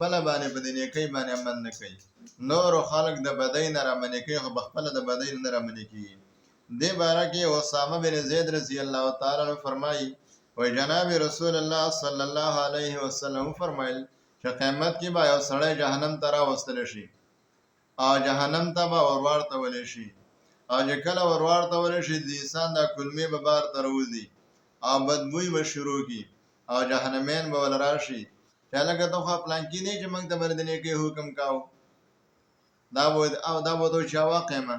خپله باندې په دې نیکۍ باندې عمل نه کوي نورو خلک د بدۍ نه رامنې کوي خو پخپله د بدۍ نه رامنې کېږي دې باره کې اسامه بن زید رضی الله تعالی عنه فرمایي وایي جناب رسول الله صلی الله علیه وسلم فرمایل چې قیامت کې به یو سړی جهنم ته راوستلی شي او جهنم ته به ورواړتولی شي او چې کله ورواړتولی شي د انسان دا کلمې به بار ته راوځي او بدبوی به شروع کړي او جهنمین به ول راشي چې هلکه ته خو پلانکي دی چې موږ ته به د نیکۍ حکم کوو دا به ورته وایي چې واقعه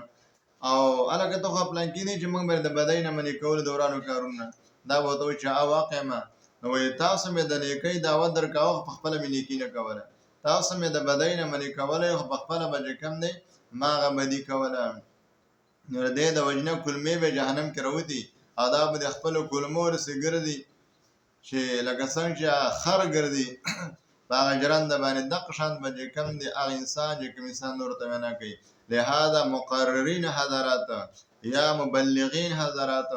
او هلکه ته خو پلانکي دی چې موږ به د بدۍ نه منې کولو د ورانو کارونه دا به ورته وایي چې واقعه نو وایي تاسو مې د نیکۍ دعوت درکاوه خو پخپله مې نیکي نه کوله تاسو مې د بدۍ نه منې کولی خو پخپله به چې کوم دی ما هغه بدي کوله نو د دې د وجې نه کلمې به جهنم کې راوځي او دا به د خپلو کلمو ورسې ګرځي چې لکه څنګه چې خر ګرځي په هغه ژرنده باندې دغه شان به چې کوم دی هغه انسان چې کوم انسان نورو ته وینا کوي لهذا مقررین حضرات یا مبلغین حضرات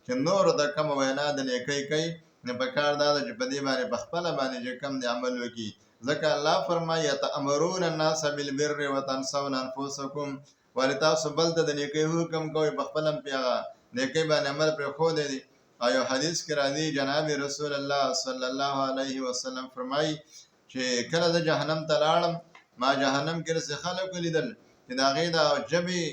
چې نورو ته کومه وینا د نیکۍ کوي نو پکار دا ده چې په دې باندې پخپله باندې چې کوم دی عمل وکړي ځکه الله فرمایي یتأمرون الناس بالبر وتنسون انفسکم ولې تاسو بل ته د نیکۍ حکم کوئ پخپله هم پرې هغه نیکۍ باندې عمل پرېښودی دی او یو حدیث کې راځي جناب رسول الله صلی الله علیه وسلم فرمایي چې کله د جهنم ته لاړم ما جهنم کې داسې خلک ولیدل چې د هغې د ژبې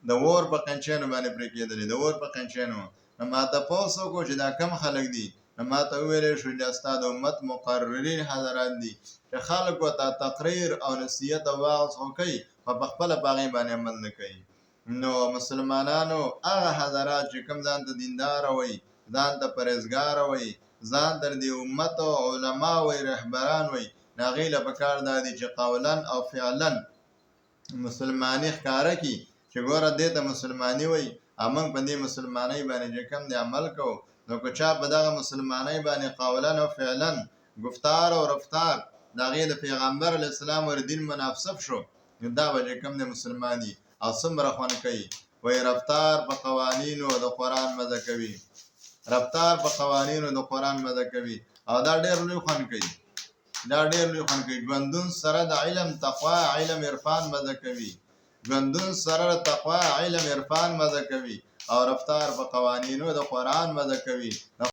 د اور په قنچینو باندې پرې کېدلې د اور په قنچینو نو ما تپوس وکړو چې دا کم خلک دي نو ما ته وویلی شو چې ستا د امت مقررین حضرات دي چې خلکو ته تقریر او نصیحت او وعظ خو کوي خو پخپله په هغې باندې عمل نه کوي نو مسلمانانو هغه حضرات چې کوم ځان ته دینداره وایي ځان ته پرهیزګاره وایي ځان ته د امت او علما وایي رهبران وایي نو هغې له پکار دا دي چې قولا او فعلا مسلماني ښکاره کړي چې ګوره دې ته مسلماني وایي او موږ په دې مسلمانۍ باندې چې کوم دی عمل کوو نو که چا په دغه مسلمانۍ باندې قولا او فعلا گفتار او رفتار د هغې د پیغمبر علیه السلام ور دین منافسب شو نو دا به چې کوم دی مسلمان دي او څومره خوند کوي وایي رفتار په قوانینو د قرآن مزه کوي رفتار په قوانینو د قرآن مزه کوي او دا ډېر لوی خوند کوي دا ډېر لوی خوند کوي ژوندون سره د علم تقوا علم عرفان مزه کوي ژوندون سره د تقوا علم عرفان مزه کوي او رفتار په قوانینو د قرآن مزه کوي